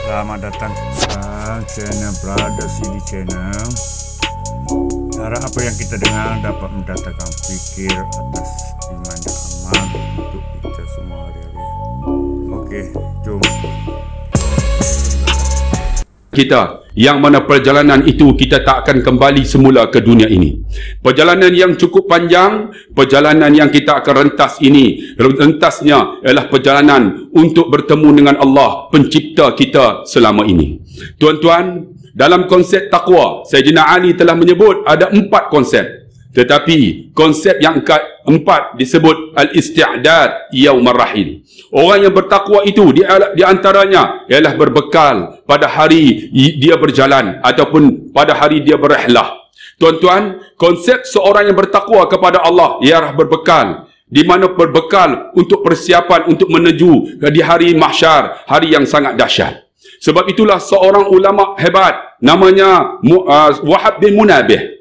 Selamat datang ke channel Brother Sidi Channel. Cara apa yang kita dengar dapat mendatangkan fikir atas iman dan amal untuk kita semua hari-hari. Oke, jom. Kita yang mana perjalanan itu kita tak akan kembali semula ke dunia ini. Perjalanan yang cukup panjang, perjalanan yang kita akan rentas ini, rentasnya ialah perjalanan untuk bertemu dengan Allah pencipta kita selama ini. Tuan-tuan, dalam konsep takwa, Sayyidina Ali telah menyebut ada 4 konsep. Tetapi konsep yang keempat disebut al-isti'dad yaumar rahil. Orang yang bertakwa itu di antaranya ialah berbekal pada hari dia berjalan ataupun pada hari dia berihlah. Tuan-tuan, konsep seorang yang bertakwa kepada Allah ialah berbekal, di mana berbekal untuk persiapan untuk menuju di hari mahsyar, hari yang sangat dahsyat. Sebab itulah seorang ulama hebat namanya Wahab bin Munabih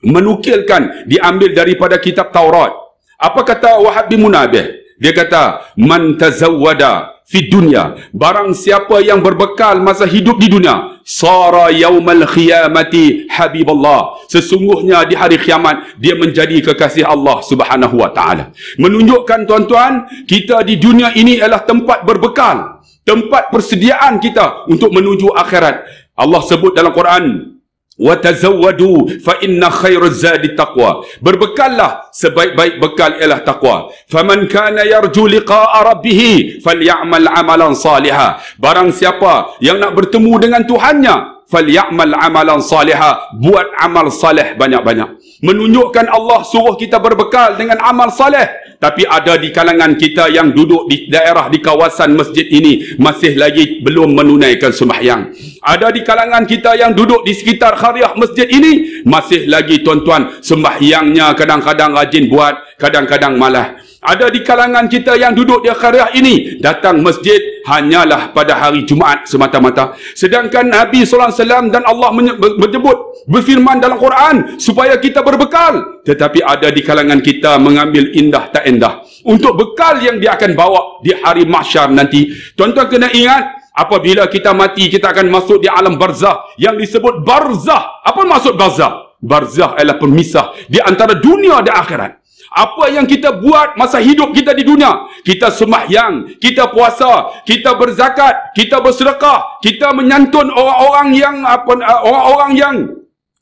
menukilkan, diambil daripada kitab Taurat. Apa kata Wahab bin Munabih? Dia kata, man tazawwada fi dunya, barang siapa yang berbekal masa hidup di dunia, sara yaumal qiyamati habiballah, sesungguhnya di hari kiamat dia menjadi kekasih Allah Subhanahu wa taala. Menunjukkan tuan-tuan, kita di dunia ini adalah tempat berbekal, tempat persediaan kita untuk menuju akhirat. Allah sebut dalam Quran, wa tazawwadu fa inna khairaz zadi taqwa, berbekallah, sebaik-baik bekal ialah takwa. Faman kana yarju liqa'a rabbih falyamal amalan salihah, barang siapa yang nak bertemu dengan Tuhannya, falyamal amalan salihah, buat amal saleh banyak-banyak. Menunjukkan Allah suruh kita berbekal dengan amal saleh. Tapi ada di kalangan kita yang duduk di daerah di kawasan masjid ini masih lagi belum menunaikan sembahyang. Ada di kalangan kita yang duduk di sekitar khariah masjid ini masih lagi tuan-tuan sembahyangnya kadang-kadang rajin buat, kadang-kadang malas. Ada di kalangan kita yang duduk di khariah ini datang masjid hanyalah pada hari Jumaat semata-mata. Sedangkan Nabi SAW dan Allah menyebut, berfirman dalam Quran supaya kita berbekal. Tetapi ada di kalangan kita mengambil indah tak indah untuk bekal yang dia akan bawa di hari mahsyar nanti. Tuan-tuan kena ingat, apabila kita mati kita akan masuk di alam barzah yang disebut barzah. Apa maksud barzah? Barzah adalah pemisah di antara dunia dan akhirat. Apa yang kita buat masa hidup kita di dunia, kita sembahyang, kita puasa, kita berzakat, kita bersedekah, kita menyantun orang-orang yang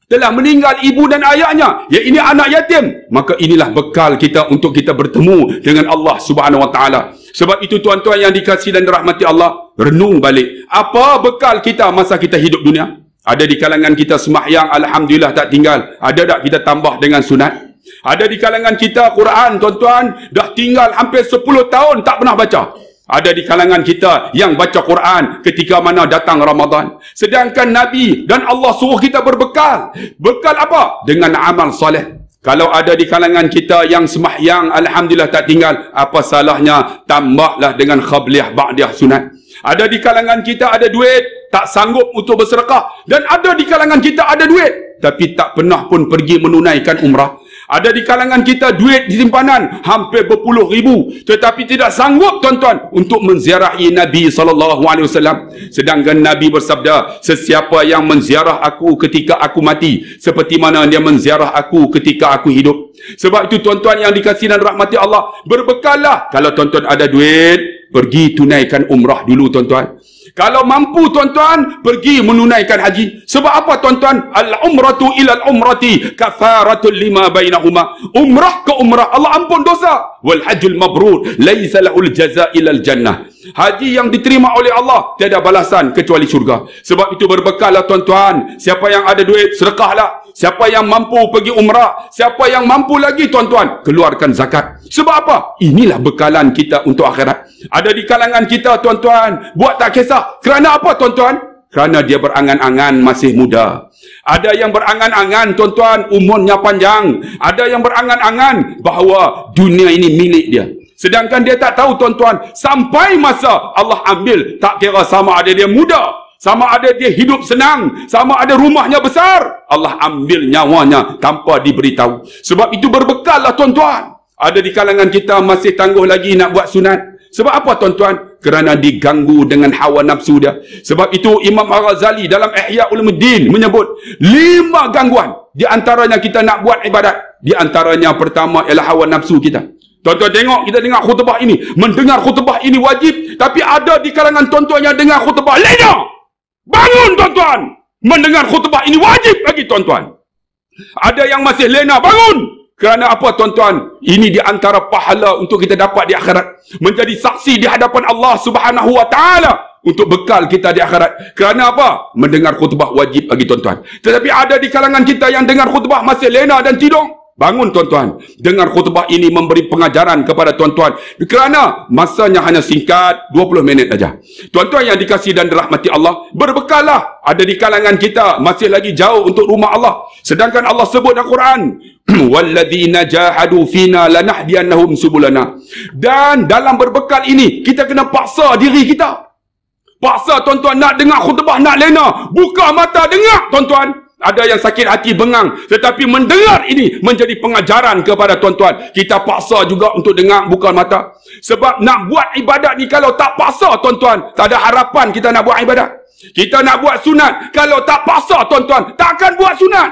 telah meninggal ibu dan ayahnya, ya ini anak yatim, maka inilah bekal kita untuk kita bertemu dengan Allah Subhanahu wa taala. Sebab itu tuan-tuan yang dikasihi dan dirahmati Allah, renung balik, apa bekal kita masa kita hidup dunia? Ada di kalangan kita sembahyang alhamdulillah tak tinggal, ada tak kita tambah dengan sunat? Ada di kalangan kita Quran tuan-tuan dah tinggal hampir 10 tahun tak pernah baca. Ada di kalangan kita yang baca Quran ketika mana datang Ramadan. Sedangkan Nabi dan Allah suruh kita berbekal. Bekal apa? Dengan amal soleh. Kalau ada di kalangan kita yang sembahyang alhamdulillah tak tinggal, apa salahnya tambahlah dengan qabliyah ba'diyah sunat. Ada di kalangan kita ada duit, tak sanggup untuk bersedekah, dan ada di kalangan kita ada duit tapi tak pernah pun pergi menunaikan umrah. Ada di kalangan kita duit di simpanan hampir berpuluh ribu tetapi tidak sanggup tuan-tuan untuk menziarahi Nabi SAW. Sedangkan Nabi bersabda, sesiapa yang menziarah aku ketika aku mati seperti mana dia menziarah aku ketika aku hidup. Sebab itu tuan-tuan yang dikasihi dan rahmati Allah, berbekallah. Kalau tuan-tuan ada duit, pergi tunaikan umrah dulu tuan-tuan. Kalau mampu tuan-tuan, pergi menunaikan haji. Sebab apa tuan-tuan? Al-umratu ilal umrati kafaratul lima bainahuma. Umrah ke umrah Allah ampun dosa. Wal hajjul mabrur laisa lahul jaza ilal jannah. Haji yang diterima oleh Allah tiada balasan kecuali syurga. Sebab itu berbekallah tuan-tuan. Siapa yang ada duit, sedekahlah. Siapa yang mampu pergi umrah, siapa yang mampu lagi tuan-tuan, keluarkan zakat. Sebab apa? Inilah bekalan kita untuk akhirat. Ada di kalangan kita tuan-tuan buat tak kisah. Kerana apa tuan-tuan? Kerana dia berangan-angan masih muda. Ada yang berangan-angan tuan-tuan umurnya panjang. Ada yang berangan-angan bahawa dunia ini milik dia. Sedangkan dia tak tahu tuan-tuan, sampai masa Allah ambil, tak kira sama ada dia muda, sama ada dia hidup senang, sama ada rumahnya besar, Allah ambil nyawanya tanpa diberitahu. Sebab itu berbekallah tuan-tuan. Ada di kalangan kita masih tangguh lagi nak buat sunat. Sebab apa tuan-tuan? Kerana diganggu dengan hawa nafsu dia. Sebab itu Imam Al-Ghazali dalam Ihya Ulumuddin menyebut 5 gangguan. Di antaranya kita nak buat ibadat. Di antaranya pertama ialah hawa nafsu kita. Tuan-tuan tengok, kita dengar khutbah ini. Mendengar khutbah ini wajib. Tapi ada di kalangan tuan-tuan yang dengar khutbah lena. Bangun tuan-tuan. Mendengar khutbah ini wajib bagi tuan-tuan. Ada yang masih lena, bangun. Kerana apa tuan-tuan? Ini di antara pahala untuk kita dapat di akhirat. Menjadi saksi di hadapan Allah Subhanahu Wa Taala. Untuk bekal kita di akhirat. Kerana apa? Mendengar khutbah wajib bagi tuan-tuan. Tetapi ada di kalangan kita yang dengar khutbah masih lena dan tidur. Bangun tuan-tuan. Dengar khutbah ini memberi pengajaran kepada tuan-tuan. Kerana masanya hanya singkat 20 minit saja. Tuan-tuan yang dikasihi dan dirahmati Allah, berbekallah. Ada di kalangan kita masih lagi jauh untuk rumah Allah. Sedangkan Allah sebut dalam Quran, walladzina jahadu fina lanahdiyannahum subulana. Dan dalam berbekal ini kita kena paksa diri kita. Paksa tuan-tuan nak dengar khutbah, nak lena. Buka mata dengar tuan-tuan. Ada yang sakit hati bengang, tetapi mendengar ini menjadi pengajaran kepada tuan-tuan. Kita paksa juga untuk dengar, buka mata. Sebab nak buat ibadat ni kalau tak paksa tuan-tuan, tak ada harapan kita nak buat ibadat. Kita nak buat sunat, kalau tak paksa tuan-tuan, takkan buat sunat.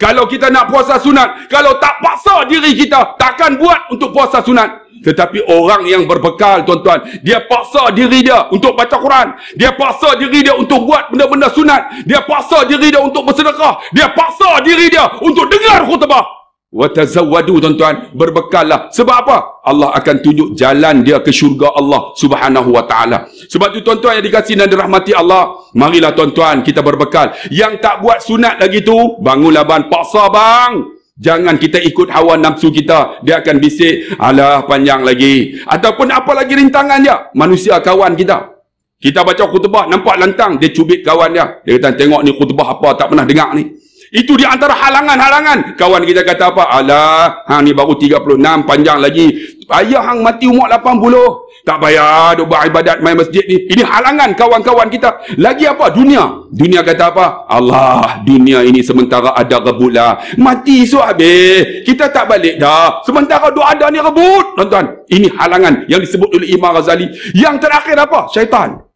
Kalau kita nak puasa sunat, kalau tak paksa diri kita, takkan buat untuk puasa sunat. Tetapi orang yang berbekal tuan-tuan, dia paksa diri dia untuk baca Quran, dia paksa diri dia untuk buat benda-benda sunat, dia paksa diri dia untuk bersedekah, dia paksa diri dia untuk dengar khutbah. Wa tazawwadu tuan-tuan, berbekallah. Sebab apa? Allah akan tunjuk jalan dia ke syurga Allah Subhanahu Wa Taala. Sebab tu tuan-tuan yang dikasihi dan dirahmati Allah, marilah tuan-tuan kita berbekal. Yang tak buat sunat lagi tu, bangunlah bang, paksa bang. Jangan kita ikut hawa nafsu kita. Dia akan bisik, alah panjang lagi. Ataupun apa lagi rintangan dia. Manusia kawan kita. Kita baca khutbah, nampak lantang, dia cubit kawan dia. Dia kata, tengok ni khutbah apa, tak pernah dengar ni. Itu di antara halangan-halangan. Kawan kita kata apa? Alah, hang ni baru 36, panjang lagi. Ayah hang mati umur 80. Tak payah duk buat ibadat main masjid ni. Ini halangan kawan-kawan kita. Lagi apa? Dunia. Dunia kata apa? Allah, dunia ini sementara ada rebut lah. Mati esok habis. Kita tak balik dah. Sementara duk ada ni rebut. Tuan-tuan, ini halangan yang disebut oleh Imam Ghazali. Yang terakhir apa? Syaitan.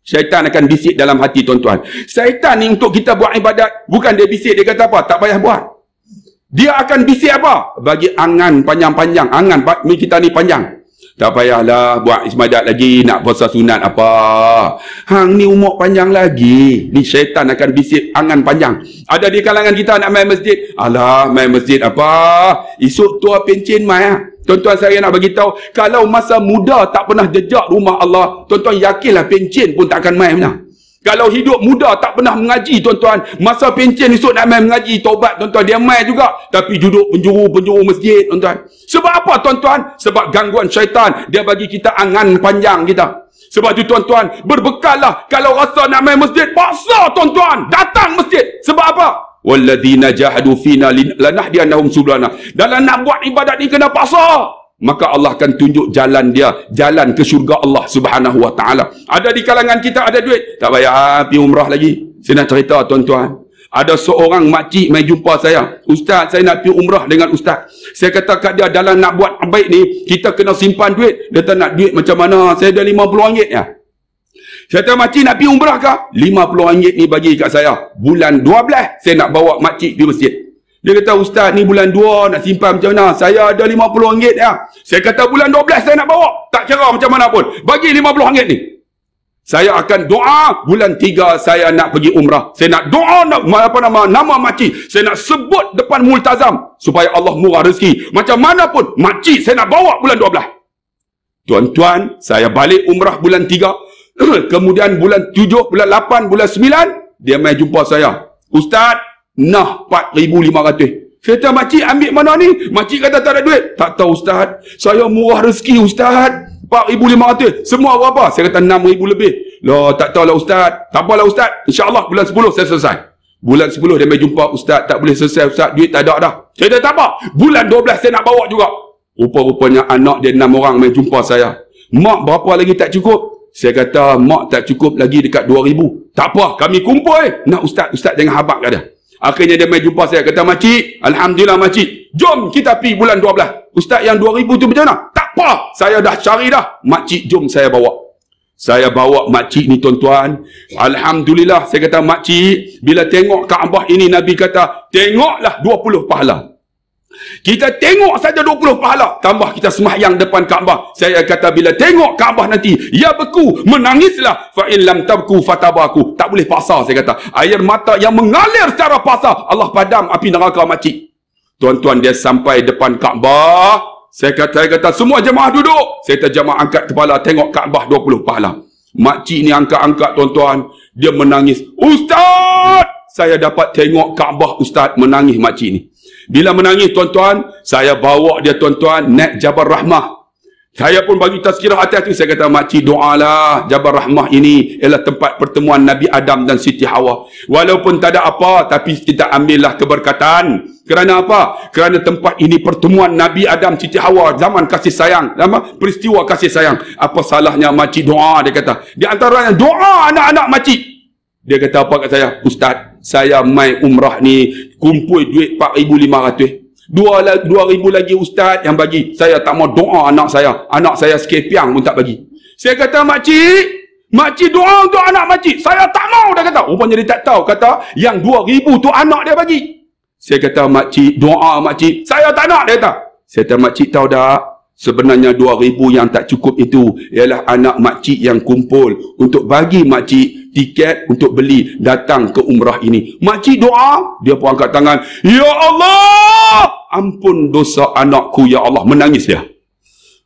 Syaitan akan bisik dalam hati tuan-tuan. Syaitan ni untuk kita buat ibadat, bukan dia bisik, dia kata apa? Tak payah buat. Dia akan bisik apa? Bagi angan panjang-panjang. Angan kita ni panjang. Tak payahlah buat ibadat lagi, nak puasa sunat apa. Hang ni umur panjang lagi. Ni syaitan akan bisik angan panjang. Ada di kalangan kita nak main masjid. Alah, main masjid apa? Esok tua pencen mai ah. Tuan-tuan, saya nak bagi tahu, kalau masa muda tak pernah jejak rumah Allah, tuan-tuan yakinlah pencen pun tak akan main benar. Kalau hidup muda tak pernah mengaji tuan-tuan, masa pencen esok nak main mengaji, taubat tuan-tuan, dia main juga. Tapi duduk penjuru-penjuru masjid tuan-tuan. Sebab apa tuan-tuan? Sebab gangguan syaitan, dia bagi kita angan panjang kita. Sebab tu tuan-tuan, berbekallah. Kalau rasa nak main masjid, paksa tuan-tuan, datang masjid. Sebab apa? Walladzina jahadu fina lanahdiyannahum subulana. Dalam nak buat ibadat ni kena paksa. Maka Allah akan tunjuk jalan dia, jalan ke syurga Allah Subhanahu Wa Taala. Ada di kalangan kita ada duit, tak payah pergi umrah lagi. Saya nak cerita tuan-tuan. Ada seorang makcik mai jumpa saya. Ustaz, saya nak pergi umrah dengan ustaz. Saya kata kat dia, dalam nak buat baik ni, kita kena simpan duit. Dia tak nak duit macam mana? Saya ada RM50 ya. Saya kata, makcik nak pergi umrah ke? RM50 ni bagi kat saya. Bulan 12 saya nak bawa makcik pergi masjid. Dia kata, ustaz ni bulan 2 nak simpan macam mana? Saya ada RM50 ya. Saya kata, bulan 12 saya nak bawa. Tak kira macam mana pun. Bagi RM50 ni. Saya akan doa bulan 3 saya nak pergi umrah. Saya nak doa nama makcik. Saya nak sebut depan multazam supaya Allah murah rezeki. Macam mana pun makcik saya nak bawa bulan 12. Tuan-tuan, saya balik umrah bulan 3. Kemudian bulan 7, bulan 8, bulan 9 dia mai jumpa saya. Ustaz, nah 4,500. Saya kata, makcik ambil mana ni? Makcik kata tak ada duit. Tak tahu ustaz, saya murah rezeki ustaz. 4,500. Semua berapa? Saya kata 6,000 lebih. Loh, tak tahulah ustaz. Tak apalah ustaz, InsyaAllah bulan 10 saya selesai. Bulan 10 dia mai jumpa, ustaz tak boleh selesai ustaz, duit tak ada dah. Saya kata tak apa, bulan 12 saya nak bawa juga. Rupa-rupanya anak dia 6 orang mai jumpa saya. Mak, berapa lagi tak cukup? Saya kata, mak tak cukup lagi dekat 2,000. Tak apa, kami kumpul nak ustaz jangan habaq kat dia. Akhirnya dia mai jumpa saya, kata, makcik, alhamdulillah makcik, jom kita pergi bulan 12. Ustaz, yang 2,000 tu macam mana? Tak apa, saya dah cari dah. Makcik, jom saya bawa. Saya bawa makcik ni tuan-tuan. Alhamdulillah, saya kata makcik, bila tengok Kaabah ini, Nabi kata, tengoklah 20 pahala. Kita tengok saja 20 pahala, tambah kita sembahyang depan Kaabah. Saya kata bila tengok Kaabah nanti, ya beku, menangislah. Fa in lam tabku fatabaku. Tak boleh paksa, saya kata. Air mata yang mengalir secara paksa, Allah padam api neraka makcik. Tuan-tuan, dia sampai depan Kaabah. Saya kata semua jemaah duduk. Saya kata jemaah angkat kepala, tengok Kaabah 20 pahala. Makcik ni angkat-angkat tuan-tuan. Dia menangis. Ustaz! Saya dapat tengok Kaabah Ustaz, menangis makcik ni. Bila menangis tuan-tuan, saya bawa dia tuan-tuan naik Jabal Rahmah. Saya pun bagi tazkirah hati-hati. Saya kata makcik doalah, Jabal Rahmah ini ialah tempat pertemuan Nabi Adam dan Siti Hawa. Walaupun tak ada apa, tapi kita ambillah keberkatan. Kerana apa? Kerana tempat ini pertemuan Nabi Adam Siti Hawa, zaman kasih sayang, zaman peristiwa kasih sayang. Apa salahnya makcik doa, dia kata. Di antaranya doa anak-anak makcik. Dia kata apa kat saya? Ustaz, saya mai umrah ni kumpul duit 4,500. 2,000 lagi ustaz yang bagi. Saya tak mau doa anak saya. Anak saya sekepiang pun tak bagi. Saya kata makcik doa untuk anak makcik. Saya tak mau, dia kata. Rupanya dia tak tahu. Kata yang 2,000 tu anak dia bagi. Saya kata makcik doa makcik. Saya tak nak, dia kata. Saya kata makcik tahu tak? Sebenarnya 2,000 yang tak cukup itu ialah anak makcik yang kumpul untuk bagi makcik tiket untuk beli datang ke umrah ini. Makcik doa, dia pun angkat tangan. Ya Allah, ampun dosa anakku ya Allah. Menangis dia.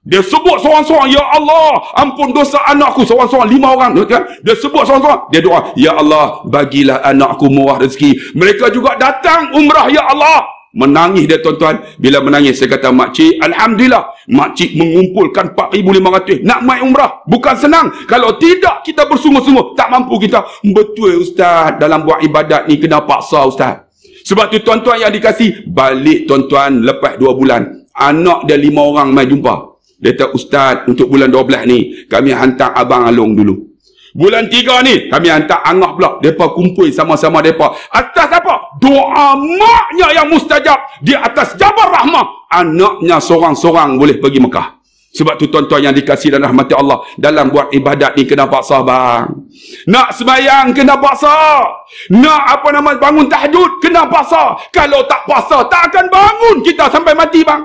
Dia sebut seorang-seorang, ya Allah, ampun dosa anakku. Seorang-seorang, 5 orang. Dia sebut seorang-seorang. Dia doa, ya Allah, bagilah anakku murah rezeki. Mereka juga datang umrah ya Allah. Menangis dia tuan-tuan. Bila menangis, saya kata makcik, alhamdulillah, makcik mengumpulkan 4,500 nak main umrah. Bukan senang. Kalau tidak kita bersungguh-sungguh, tak mampu kita. Betul ustaz, dalam buat ibadat ni kena paksa ustaz. Sebab tu tuan-tuan yang dikasih, balik tuan-tuan lepas 2 bulan. Anak dia 5 orang mai jumpa. Dia kata, ustaz, untuk bulan 12 ni kami hantar Abang Along dulu. Bulan 3 ni kami hantar Angah pula. Mereka kumpul sama-sama mereka. Atas apa? Doa maknya yang mustajab. Di atas Jabal Rahmah, anaknya seorang-seorang boleh pergi Mekah. Sebab tu tuan-tuan yang dikasih dan rahmati Allah, dalam buat ibadat ni kena paksa bang. Nak sembahyang kena paksa. Nak bangun tahajud kena paksa. Kalau tak paksa, tak akan bangun kita sampai mati bang.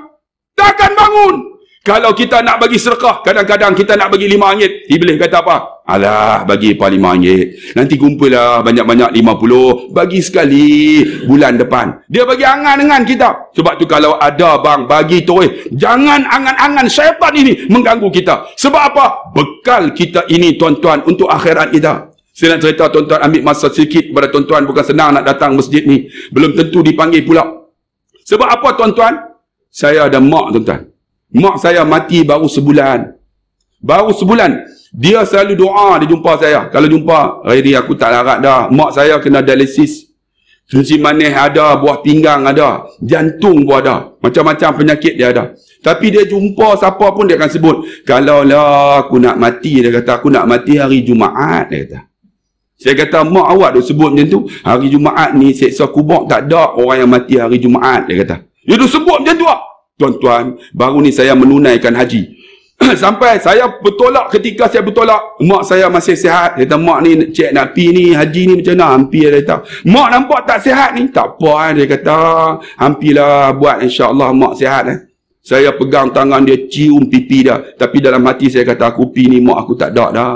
Tak akan bangun. Kalau kita nak bagi sedekah, kadang-kadang kita nak bagi RM5. Iblis kata apa? Alah, bagi apa RM5? Nanti kumpullah banyak-banyak 50. Bagi sekali bulan depan. Dia bagi angan dengan kita. Sebab tu kalau ada bang, bagi terus. Jangan angan-angan syaitan ini mengganggu kita. Sebab apa? Bekal kita ini tuan-tuan untuk akhirat kita. Saya nak cerita tuan-tuan, ambil masa sedikit kepada tuan-tuan. Bukan senang nak datang masjid ni. Belum tentu dipanggil pula. Sebab apa tuan-tuan? Saya ada mak tuan-tuan. Mak saya mati baru sebulan. Baru sebulan. Dia selalu doa, dia jumpa saya. Kalau jumpa, Rairi aku tak larat dah. Mak saya kena dialisis. Kencing manis ada, buah pinggang ada, jantung pun ada. Macam-macam penyakit dia ada. Tapi dia jumpa siapa pun dia akan sebut. Kalau lah aku nak mati, dia kata, aku nak mati hari Jumaat, dia kata. Saya kata, mak awak dah sebut macam tu. Hari Jumaat ni seksa kubur tak ada orang yang mati hari Jumaat, dia kata. Dia dah sebut macam tu lah. Tuan-tuan, baru ni saya menunaikan haji. Sampai saya bertolak, ketika saya bertolak, mak saya masih sihat. Dia kata, mak ni cek nak pergi ni, haji ni macam mana? Hampir, dia kata. Mak nampak tak sihat ni? Tak apa, dia kata. Hampirlah buat, insyaAllah mak sihat. Saya pegang tangan dia, cium pipi dia. Tapi dalam hati saya kata, aku pergi ni, mak aku tak ada dah.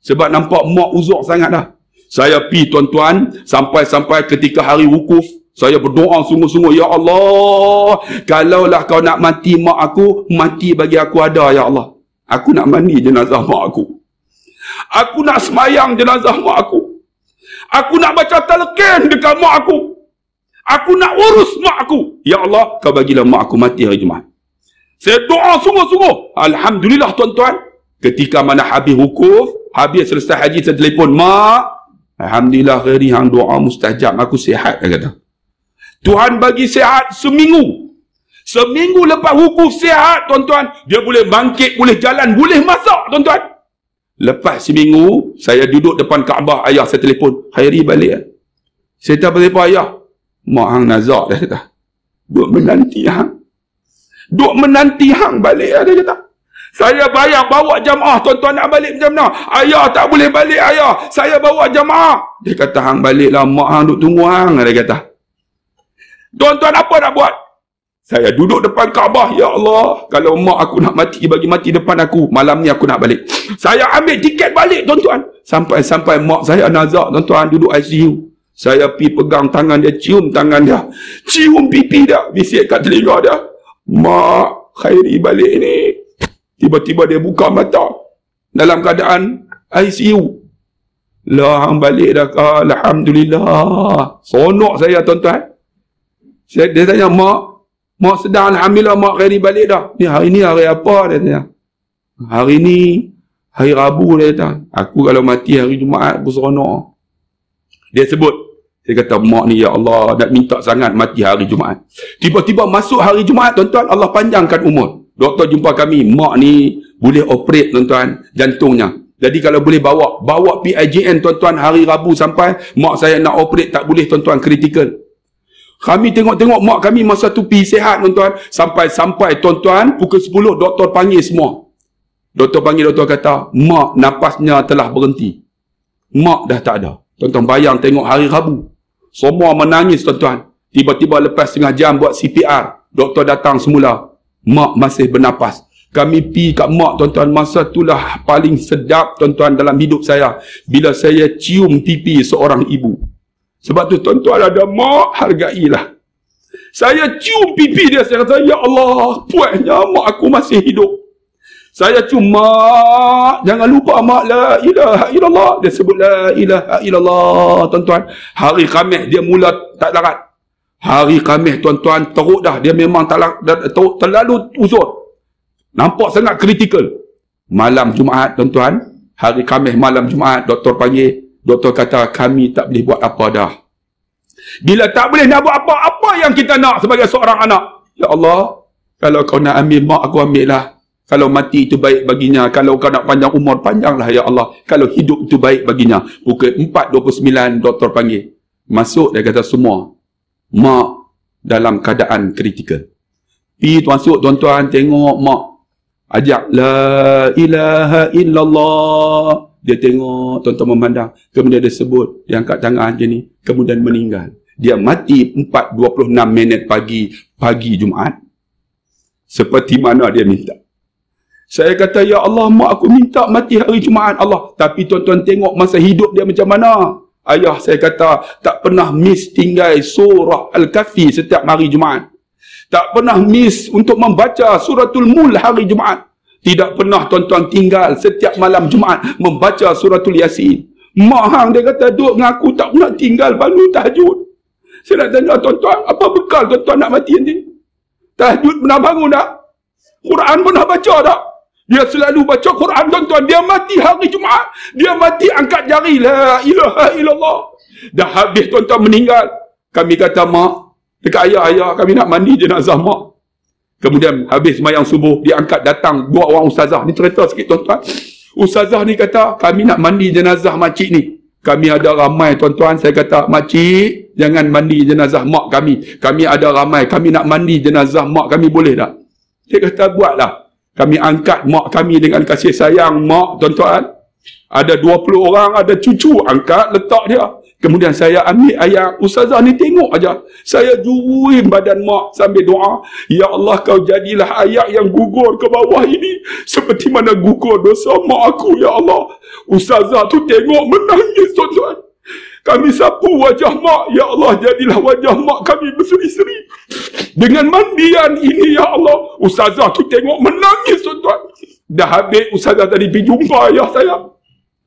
Sebab nampak mak uzur sangat dah. Saya pergi tuan-tuan, sampai-sampai ketika hari wukuf, saya berdoa sungguh-sungguh, ya Allah, kalaulah kau nak mati mak aku, mati bagi aku ada, ya Allah. Aku nak mandi jenazah mak aku. Aku nak semayang jenazah mak aku. Aku nak baca talqin dekat mak aku. Aku nak urus mak aku. Ya Allah, kau bagilah mak aku mati hari Jumaat. Saya doa sungguh-sungguh. Alhamdulillah tuan-tuan. Ketika mana habis wukuf, habis selesai haji, saya telefon, mak, alhamdulillah hari hang doa mustajab, aku sihat, dia kata. Tuhan bagi sihat seminggu. Seminggu lepas wukuf sihat, tuan-tuan. Dia boleh bangkit, boleh jalan, boleh masak, tuan-tuan. Lepas seminggu, saya duduk depan Kaabah, ayah saya telefon, Khairi balik. Saya tak apa ayah. Mak hang nazak, dia kata. Duk menanti hang. Duk menanti hang balik, dia kata. Saya bayar bawa jamaah, tuan-tuan nak balik macam mana? Ayah tak boleh balik ayah. Saya bawa jamaah. Dia kata, hang baliklah, mak hang duk tunggu hang. Dia kata. Tuan-tuan apa nak buat? Saya duduk depan Kaabah. Ya Allah, kalau mak aku nak mati, bagi mati depan aku. Malam ni aku nak balik. Saya ambil tiket balik, tuan-tuan. Sampai mak saya nazak, tuan-tuan, duduk ICU. Saya pergi pegang tangan dia, cium tangan dia. Cium pipi dia. Bisik kat telinga dia. Mak, Khairi balik ni. Tiba-tiba dia buka mata. Dalam keadaan ICU. Lah, hang balik dah kah? Alhamdulillah. Sonok saya, tuan-tuan. Dia tanya, Mak sedang alhamdulillah mak Khairi balik dah. Ni hari ni hari apa dia tanya. Hari ni hari Rabu dia kata. Aku kalau mati hari Jumaat aku seronok. Dia sebut. Dia kata mak ni ya Allah nak minta sangat mati hari Jumaat. Tiba-tiba masuk hari Jumaat tuan-tuan, Allah panjangkan umur. Doktor jumpa kami, mak ni boleh operate tuan-tuan jantungnya. Jadi kalau boleh bawa PIJN tuan-tuan hari Rabu sampai mak saya nak operate tak boleh tuan-tuan, kritikal. Kami tengok-tengok mak kami masa tu pergi sihat tuan-tuan. Sampai tuan-tuan pukul 10 doktor panggil semua. Doktor panggil, doktor kata, mak napasnya telah berhenti. Mak dah tak ada. Tuan-tuan bayang tengok hari Rabu. Semua menangis tuan-tuan. Tiba-tiba lepas setengah jam buat CPR. Doktor datang semula. Mak masih bernapas. Kami pergi kat mak tuan-tuan. Masa itulah paling sedap tuan-tuan dalam hidup saya. Bila saya cium pipi seorang ibu. Sebab tu tuan-tuan ada mak, hargailah. Saya cium pipi dia, saya kata, ya Allah, puasnya mak aku masih hidup. Saya cium, mak, jangan lupa mak, la ilaha illallah. Dia sebut la ilaha illallah, tuan-tuan. Hari Khamis dia mula tak larat. Hari Khamis tuan-tuan teruk dah, dia memang tak larat, terlalu uzur. Nampak sangat kritikal. Malam Jumaat tuan-tuan, hari Khamis malam Jumaat, doktor panggil. Doktor kata, kami tak boleh buat apa dah. Bila tak boleh nak buat apa yang kita nak sebagai seorang anak? Ya Allah, kalau kau nak ambil mak aku, ambil lah. Kalau mati itu baik baginya. Kalau kau nak panjang umur, panjanglah ya Allah. Kalau hidup itu baik baginya. Pukul 4.29, doktor panggil. Masuk, dia kata semua. Mak dalam keadaan kritikal. Pergi masuk tuan-tuan, tengok mak. Ajak, la ilaha illallah. Dia tengok, tuan-tuan memandang. Kemudian dia sebut, dia angkat tangan macam ni. Kemudian meninggal. Dia mati 4.26 minit pagi Jumaat. Seperti mana dia minta. Saya kata, ya Allah, mak aku minta mati hari Jumaat Allah. Tapi tuan-tuan tengok masa hidup dia macam mana. Ayah saya kata, tak pernah miss tinggal surah Al-Kahfi setiap hari Jumaat. Tak pernah miss untuk membaca suratul Mul hari Jumaat. Tidak pernah tuan-tuan tinggal setiap malam Jumaat membaca suratul Yasin. Mak hang dia kata duduk dengan aku tak pernah tinggal bangun tahajud. Saya nak tanya tuan-tuan, apa bekal tuan-tuan nak mati nanti? Tahajud pernah bangun tak? Quran pernah baca tak? Dia selalu baca Quran tuan-tuan. Dia mati hari Jumaat. Dia mati angkat jari. La ilaha illallah. Dah habis tuan-tuan meninggal. Kami kata mak, dekat ayah kami nak mandi jenazah mak. Kemudian habis sembahyang subuh, dia angkat datang dua orang ustazah. Ni cerita sikit tuan-tuan. Ustazah ni kata, kami nak mandi jenazah makcik ni. Kami ada ramai tuan-tuan. Saya kata, makcik, jangan mandi jenazah mak kami. Kami ada ramai. Kami nak mandi jenazah mak kami, boleh tak? Dia kata, buatlah. Kami angkat mak kami dengan kasih sayang mak tuan-tuan. Ada 20 orang, ada cucu. Angkat, letak dia. Kemudian saya ambil ayat, ustazah ni tengok aja. Saya juruin badan mak sambil doa. Ya Allah, kau jadilah ayat yang gugur ke bawah ini. Seperti mana gugur dosa mak aku, ya Allah. Ustazah tu tengok menangis tuan-tuan. Kami sapu wajah mak. Ya Allah, jadilah wajah mak kami berseri-seri. Dengan mandian ini, ya Allah. Ustazah tu tengok menangis tuan-tuan. Dah habis ustazah tadi pergi jumpa ayah saya.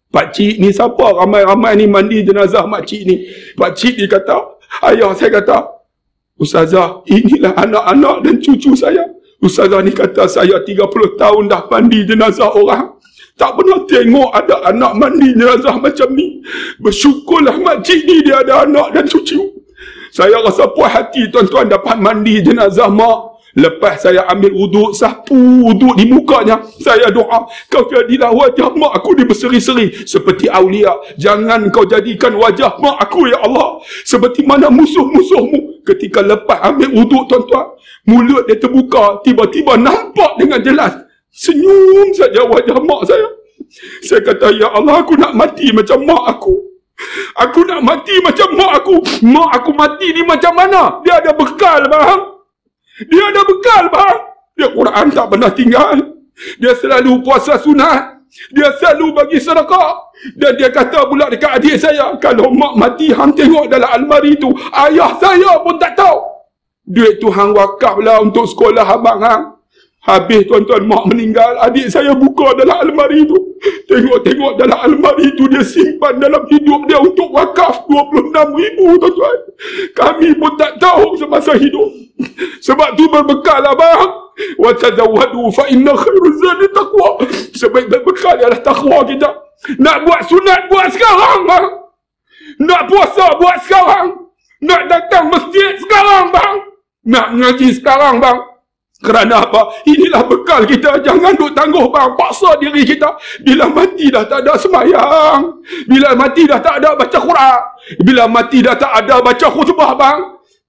Pakcik ni siapa? Ramai-ramai ni mandi jenazah makcik ni. Pakcik ni kata, ayah saya kata, ustazah, inilah anak-anak dan cucu saya. Ustazah ni kata, saya 30 tahun dah mandi jenazah orang. Tak pernah tengok ada anak mandi jenazah macam ni. Bersyukurlah makcik ni dia ada anak dan cucu. Saya rasa puas hati tuan-tuan dapat mandi jenazah mak. Lepas saya ambil wuduk, sapu wuduk di mukanya, saya doa, kau jadilah wajah mak aku ni berseri-seri seperti awliya. Jangan kau jadikan wajah mak aku, ya Allah, seperti mana musuh-musuhmu. Ketika lepas ambil wuduk tuan-tuan, mulut dia terbuka, tiba-tiba nampak dengan jelas Senyum saja wajah mak saya. Saya kata, ya Allah, aku nak mati macam mak aku. Aku nak mati macam mak aku. Mak aku mati ni macam mana? Dia ada bekal, bang. Dia ada bekal, bang. Dia Quran tak pernah tinggal. Dia selalu puasa sunat. Dia selalu bagi sedekah. Dan dia kata pula dekat adik saya, kalau mak mati, hang tengok dalam almari tu, ayah saya pun tak tahu. Duit tu hang wakaf lah untuk sekolah abang hang. Habis tuan-tuan mak meninggal, adik saya buka dalam almari tu. Tengok-tengok dalam almari tu, dia simpan dalam hidup dia untuk wakaf 26,000, tuan-tuan. Kami pun tak tahu semasa hidup. Sebab tu berbekal lah, bang. Wa tazawwadu fa inna khairuz zadi taqwa. Sebaik berbekal ialah takwa kita. Nak buat sunat, buat sekarang, bang. Nak puasa, buat sekarang. Nak datang masjid sekarang, bang. Nak mengaji sekarang, bang. Kerana apa? Inilah bekal kita. Jangan duk tangguh, bang. Paksa diri kita. Bila mati dah tak ada semayang. Bila mati dah tak ada baca Quran. Bila mati dah tak ada baca khutbah, bang.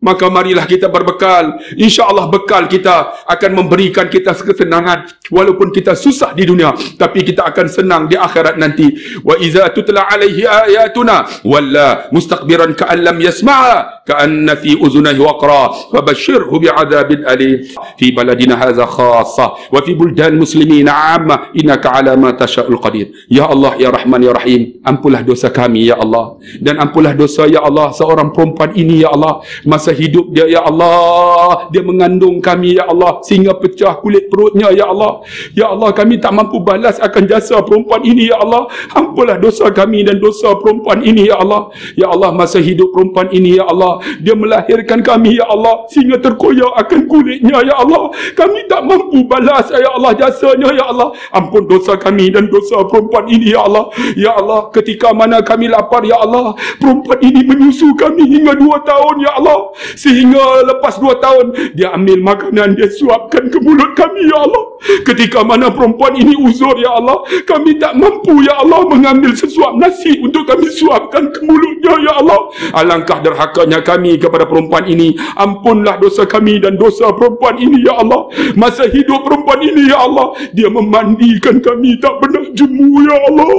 Maka marilah kita berbekal. InsyaAllah bekal kita akan memberikan kita kesenangan. Walaupun kita susah di dunia, tapi kita akan senang di akhirat nanti. Wa iza tutla alaihi ayatuna walla mustakbiran ka'an lam yasma'a ka'anna fi uzunahi waqra fabashshirhu bi'adzabin alim fi baladina hadza khassa wa fi buldan muslimin 'amma innaka 'ala ma tasha'ul qadir. Ya Allah, ya Rahman, ya Rahim, ampunlah dosa kami, ya Allah, dan ampunlah dosa, ya Allah, seorang perempuan ini, ya Allah. Masa hidup dia, ya Allah, dia mengandung kami, ya Allah, sehingga pecah kulit perutnya, ya Allah. Ya Allah, kami tak mampu balas akan jasa perempuan ini, ya Allah. Ampunlah dosa kami dan dosa perempuan ini, ya Allah. Ya Allah, masa hidup perempuan ini, ya Allah, dia melahirkan kami, ya Allah, sehingga terkoyak akan kulitnya, ya Allah. Kami tak mampu balas, ya Allah, jasanya, ya Allah. Ampun dosa kami dan dosa perempuan ini, ya Allah. Ya Allah, ketika mana kami lapar, ya Allah, perempuan ini menyusu kami hingga 2 tahun, ya Allah. Sehingga lepas 2 tahun, dia ambil makanan, dia suapkan ke mulut kami, ya Allah. Ketika mana perempuan ini uzur, ya Allah, kami tak mampu, ya Allah, mengambil sesuap nasi untuk kami suapkan ke mulutnya, ya Allah. Alangkah derhakanya kami kepada perempuan ini. Ampunlah dosa kami dan dosa perempuan ini, ya Allah. Masa hidup perempuan ini, ya Allah, dia memandikan kami tak pernah jemu, ya Allah.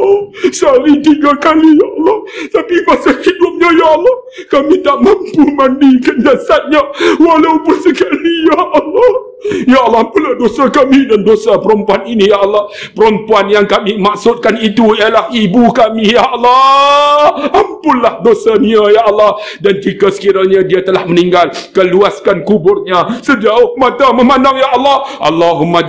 Sehari 3 kali, ya Allah. Tapi masa hidupnya, ya Allah, kami tak mampu mandikan jasadnya walaupun sekali, ya Allah. Ya Allah, ampunlah dosa kami dan dosa perempuan ini, ya Allah. Perempuan yang kami maksudkan itu ialah ibu kami, ya Allah. Ampunlah dosanya, ya Allah. Dan jika sekiranya dia telah meninggal, keluaskan kuburnya sejauh mata memandang, ya Allah. Allahumma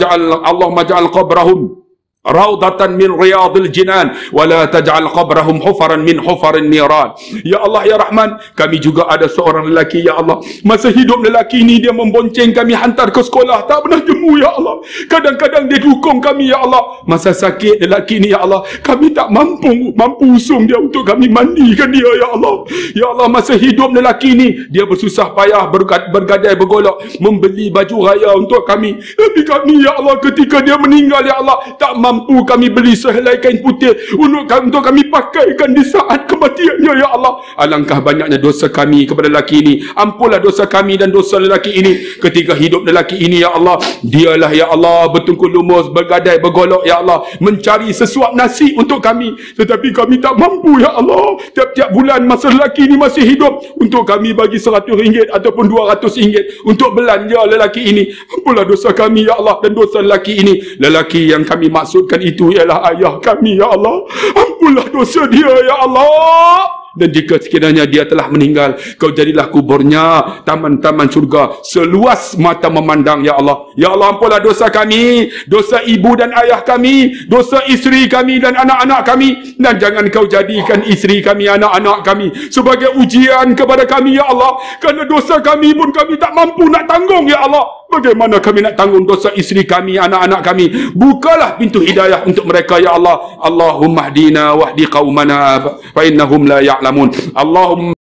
ja'al qabrahum raudatan min riyadil jinan wa la taj'al qabrahum hufaran min hufarin niran. Ya Allah, ya Rahman, kami juga ada seorang lelaki, ya Allah. Masa hidup lelaki ini dia membonceng kami hantar ke sekolah, tak pernah jemu, ya Allah. Kadang-kadang dia dukung kami, ya Allah. Masa sakit lelaki ini, ya Allah, kami tak mampu usung dia untuk kami mandikan dia, ya Allah. Ya Allah, masa hidup lelaki ini dia bersusah payah, bergadai bergolak membeli baju raya untuk kami. Tapi kami, ya Allah, ketika dia meninggal, ya Allah, tak mampu kami beli sehelai kain putih untuk kami pakaikan di saat kematiannya, ya Allah. Alangkah banyaknya dosa kami kepada lelaki ini. Ampunlah dosa kami dan dosa lelaki ini. Ketika hidup lelaki ini, ya Allah, dialah, ya Allah, bertungkul lumus, bergadai bergolak, ya Allah, mencari sesuap nasi untuk kami. Tetapi kami tak mampu, ya Allah. Tiap-tiap bulan masa lelaki ini masih hidup, untuk kami bagi RM100 ataupun RM200 untuk belanja lelaki ini. Ampunlah dosa kami, ya Allah, dan dosa lelaki ini. Lelaki yang kami maksudkan itu ialah ayah kami, ya Allah. Ampunlah dosa dia, ya Allah. Dan jika sekiranya dia telah meninggal, kau jadilah kuburnya taman-taman syurga seluas mata memandang, ya Allah. Ya Allah, ampunlah dosa kami, dosa ibu dan ayah kami, dosa isteri kami dan anak-anak kami. Dan jangan kau jadikan isteri kami, anak-anak kami sebagai ujian kepada kami, ya Allah. Kerana dosa kami pun kami tak mampu nak tanggung, ya Allah. Bagaimana kami nak tanggung dosa isteri kami, anak-anak kami? Bukalah pintu hidayah untuk mereka, ya Allah. Allahumma hdina wahdi qaumana fa innahum la ya'lamun. Allahumma.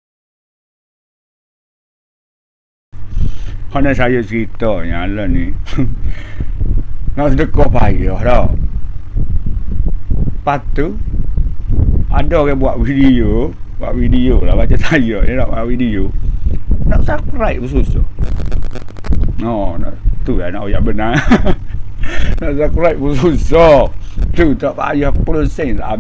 Mana saya ceritanya lah ni. Nak sedekah payah dah. Lepas tu ada orang buat video lah macam saya ni, nak buat video. Nak subscribe pun susah. Oh, tu lah nak oyak benar. Nak subscribe pun susah. Tu tak payah 10 sen lah.